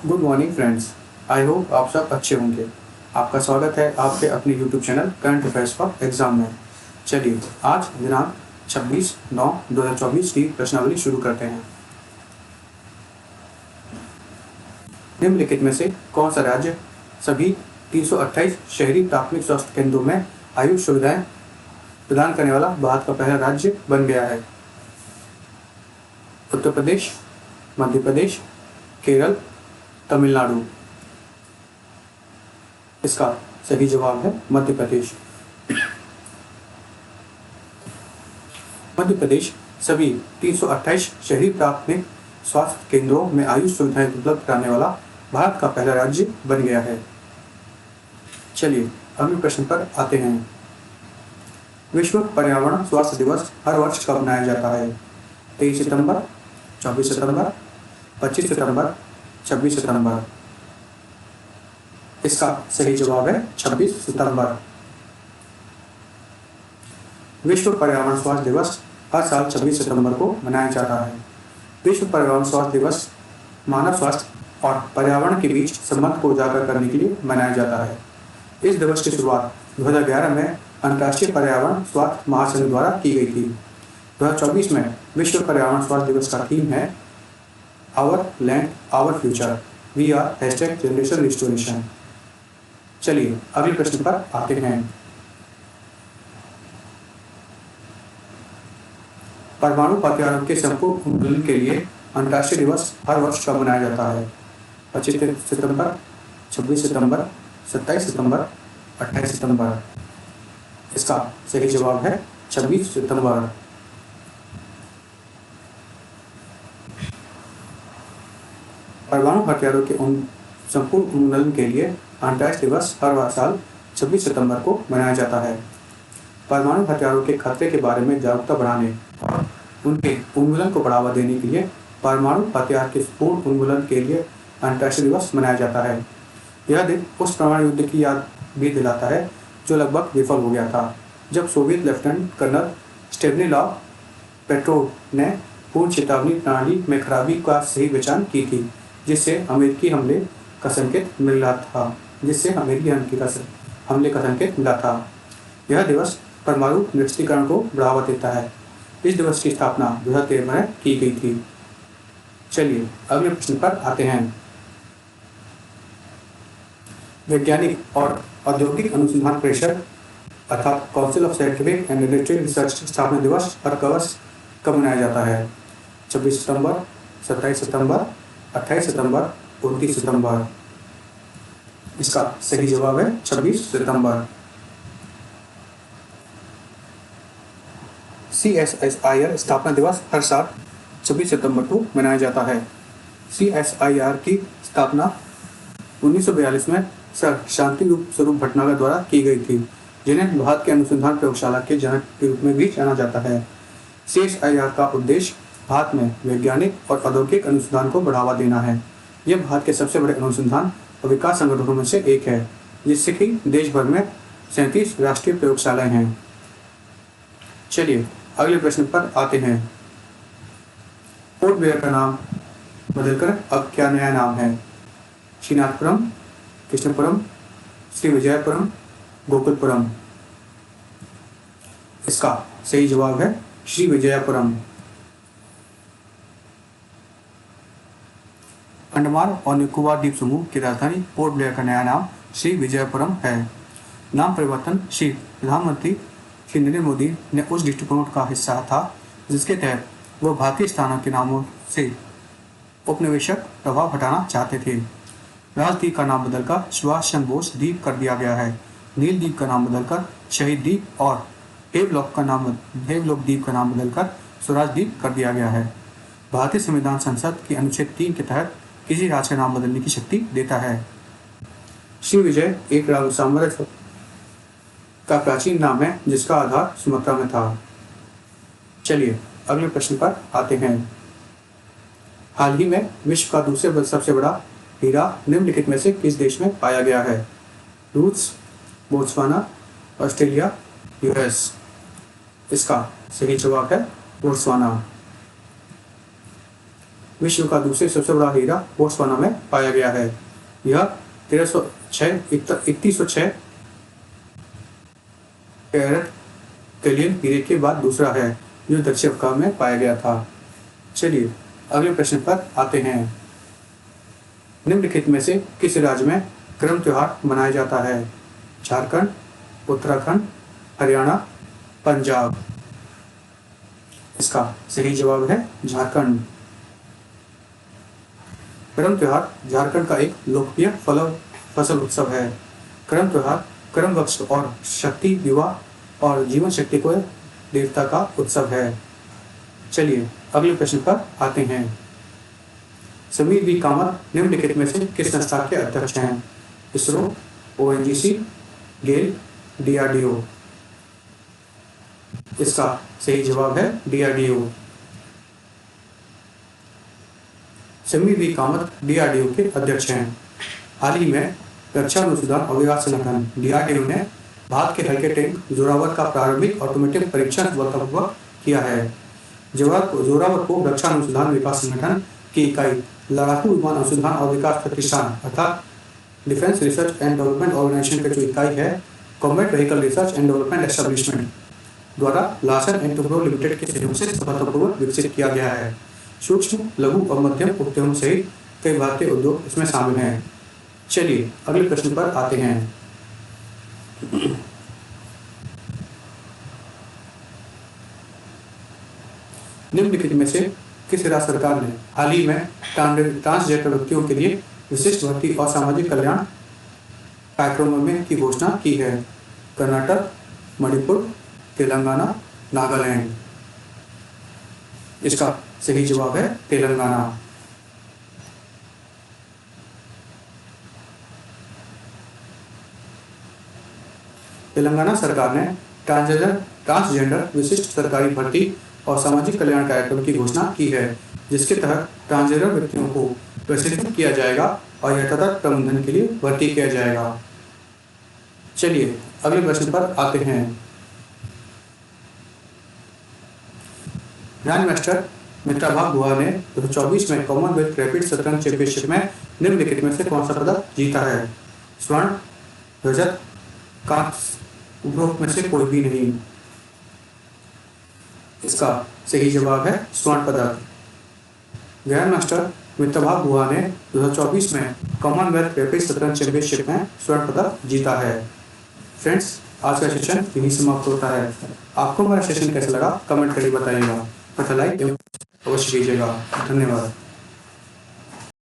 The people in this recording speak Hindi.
Good morning friends. I hope आप सब अच्छे होंगे। आपका स्वागत है आपके अपने YouTube channel current affairs for exam में। चलिए आज दिनांक 26/9/2024 की प्रश्नावली शुरू करते हैं। निम्नलिखित में से कौन सा राज्य सभी 328 शहरी प्राथमिक स्वास्थ्य केंद्रों में आयुष सुविधाएं प्रदान करने वाला भारत का पहला राज्य बन गया है? उत्तर प्रदेश, मध्य प्रदेश, केरल, तमिलनाडु। इसका सही जवाब है मध्य प्रदेश। मध्य प्रदेश सभी 328 शहरी प्राथमिक स्वास्थ्य केंद्रों में आयुष सुविधाएं उपलब्ध कराने वाला भारत का पहला राज्य बन गया है। चलिए अगले प्रश्न पर आते हैं। विश्व पर्यावरण स्वास्थ्य दिवस हर वर्ष कब मनाया जाता है? 23 सितंबर, 24 सितंबर, 25 सितंबर, 26 सितंबर। इसका सही जवाब है 26 सितंबर। विश्व पर्यावरण स्वास्थ्य दिवस हर साल 26 सितंबर को मनाया जाता है। विश्व पर्यावरण स्वास्थ्य दिवस मानव स्वास्थ्य और पर्यावरण के बीच संबंध को उजागर करने के लिए मनाया जाता है। इस दिवस की शुरुआत 2011 में अंतर्राष्ट्रीय पर्यावरण स्वास्थ्य महासंघ द्वारा की गई थी। 2024 में विश्व पर्यावरण स्वास्थ्य दिवस का थीम है our land our future, we are #generation restoration. चलिए अगले प्रश्न पर आते हैं। परमाणु हथियारों के संपूर्ण उन्मूलन के लिए अंतर्राष्ट्रीय दिवस हर वर्ष कब मनाया जाता है? 25 सितंबर, 26 सितंबर, 27 सितंबर, 28 सितंबर। इसका सही जवाब है 26 सितंबर। परमाणु हथियारों के संपूर्ण उन्मूलन के लिए अंतर्राष्ट्रीय दिवस हर साल 26 सितंबर को मनाया जाता है। परमाणु हथियारों के खतरे के बारे में जागरूकता बढ़ाने और उनके उन्मूलन को बढ़ावा देने के लिए परमाणु हथियार के पूर्ण उन्मूलन के लिए अंतर्राष्ट्रीय दिवस मनाया जाता है। यह दिन उस परमाणु युद्ध की याद भी दिलाता है जो लगभग विफल हो गया था, जब सोवियत लेफ्टिनेंट कर्नल स्टेनिस्लाव पेट्रोव ने पूर्ण चेतावनी प्रणाली में खराबी का सही पहचान की थी, जिससे अमेरिकी हमले का संकेत मिला था यह दिवस परमाणु निरस्त्रीकरण को बढ़ावा देता है। इस दिवस की स्थापना 2013 में की गई थी। चलिए अगले प्रश्न पर आते हैं। वैज्ञानिक और औद्योगिक अनुसंधान परिषद अर्थात council of scientific and industrial research स्थापना दिवस हर वर्ष कब मनाया जाता है? 26 सितंबर, 27 सितंबर, 28 सितंबर, 29 सितंबर। इसका सही जवाब है 26 सितंबर। CSIR स्थापना दिवस हर साल 26 सितंबर को मनाया जाता है। CSIR की स्थापना 1942 में सर शांति स्वरूप भटनागर द्वारा की गई थी, जिन्हें भारत के अनुसंधान प्रयोगशाला के जनक के रूप में भी जाना जाता है। CSIR का उद्देश्य भारत में वैज्ञानिक और औद्योगिक अनुसंधान को बढ़ावा देना है। यह भारत के सबसे बड़े अनुसंधान और विकास संगठनों में से एक है, जिससे कि देश भर में 37 राष्ट्रीय प्रयोगशालाएं हैं। चलिए अगले प्रश्न पर आते हैं। पोर्ट ब्लेयर का नाम बदलकर अब क्या नया नाम है? श्रीनाथपुरम, कृष्णपुरम, श्रीविजयपुरम, गोकुलपुरम। इसका सही जवाब है श्रीविजयपुरम। अंडमान और निकोबार द्वीप समूह की राजधानी पोर्ट ब्लेयर का नया नाम श्रीविजयपुरम है। नाम परिवर्तन श्री प्रधानमंत्री श्री नरेंद्र मोदी ने उस दृष्टिकोण का हिस्सा था जिसके तहत वह भारतीय स्थानों के नामों से उपनिवेशक प्रभाव हटाना चाहते थे। राजद्वीप का नाम बदलकर सुभाष चंद्र बोस द्वीप कर दिया गया है। नील द्वीप का नाम बदलकर शहीद द्वीप और हेवलॉक द्वीप का नाम बदलकर स्वराज द्वीप कर दिया गया है। भारतीय संविधान संसद के अनुच्छेद 3 के तहत किसी राज्य का नाम बदलने की शक्ति देता है। श्रीविजय एक राजू साम्राज्य का प्राचीन नाम है जिसका आधार सुमात्रा में था। चलिए अगले प्रश्न पर आते हैं। हाल ही में विश्व का दूसरे सबसे बड़ा हीरा निम्नलिखित में से किस देश में पाया गया है? रूस, बोत्सवाना, ऑस्ट्रेलिया, यूएस। इसका सही जवाब है बोत्सवाना। विश्व का दूसरे सबसे बड़ा हीरा बोत्सवाना में पाया गया है। यह 3106 कैरेट कैलियन हीरे के बाद दूसरा है जो दक्षिण अफ्रीका में पाया गया था। चलिए अगले प्रश्न पर आते हैं। निम्नलिखित में से किस राज्य में करम त्योहार मनाया जाता है? झारखंड, उत्तराखंड, हरियाणा, पंजाब। इसका सही जवाब है झारखंड। करम त्योहार झारखंड का एक लोकप्रिय फसल उत्सव है। करम त्योहार करम वृक्ष और शक्ति, विवाह और जीवन शक्ति को देवता का उत्सव है। चलिए अगले प्रश्न पर आते हैं। समीर वी कामत निम्नलिखित में से किस संस्था के अध्यक्ष हैं? इसरो, ओएनजीसी, गेल, डीआरडीओ। इसका सही जवाब है डीआरडीओ। समीर वी कामत डीआरडीओ के अध्यक्ष हैं। हाल ही में रक्षा अनुसंधान और विकास संगठन डीआरडीओ ने भारत के हल्के टैंक जोरावर का प्रारंभिक ऑटोमेटिक परीक्षण सफलतापूर्वक किया है। जोरावर को रक्षा अनुसंधान विकास संगठन की इकाई लड़ाकू विमान अनुसंधान और विकास प्रतिष्ठान अर्थात defence research and development organisation की जो इकाई है combat vehicle research and development establishment द्वारा लार्सन एंड टुब्रो लिमिटेड के सहयोग से सफलतापूर्वक विकसित किया गया है। सूक्ष्म, लघु और मध्यम उद्यमों सहित कई भारतीय उद्योग इसमें शामिल हैं। चलिए अगले प्रश्न पर आते हैं। निम्नलिखित में से किस राज्य सरकार ने हाल ही में ट्रांसजेंडर व्यक्तियों के लिए विशिष्ट भर्ती और सामाजिक कल्याण कार्यक्रमों में की घोषणा की है? कर्नाटक, मणिपुर, तेलंगाना, नागालैंड। इसका सही जवाब है तेलंगाना। तेलंगाना सरकार ने ट्रांसजेंडर विशिष्ट सरकारी भर्ती और सामाजिक कल्याण कार्यक्रम की घोषणा की है, जिसके तहत ट्रांसजेंडर व्यक्तियों को प्रशिक्षित किया जाएगा और यातायात प्रबंधन के लिए भर्ती किया जाएगा। चलिए अगले प्रश्न पर आते हैं। ग्रैंड मास्टर मित्रभाग गुहा ने 2024 में कॉमनवेल्थ रैपिड शतरंज चैंपियनशिप में निम्नलिखित में से कौन सा पदक जीता है? स्वर्ण, रजत, कांस्य, उपरोक्त में से कोई भी नहीं। इसका सही जवाब है स्वर्ण पदक। ग्रैंड मास्टर मित्रभाग गुहा ने 2024 में कॉमनवेल्थ रैपिड शतरंज चैंपियनशिप में स्वर्ण पदक जीता है। फ्रेंड्स, आज का सेशन यही समाप्त होता है। आपको हमारा सेशन कैसा लगा कमेंट करके बताइएगा तथा लाइक अवश्य कीजिएगा। धन्यवाद।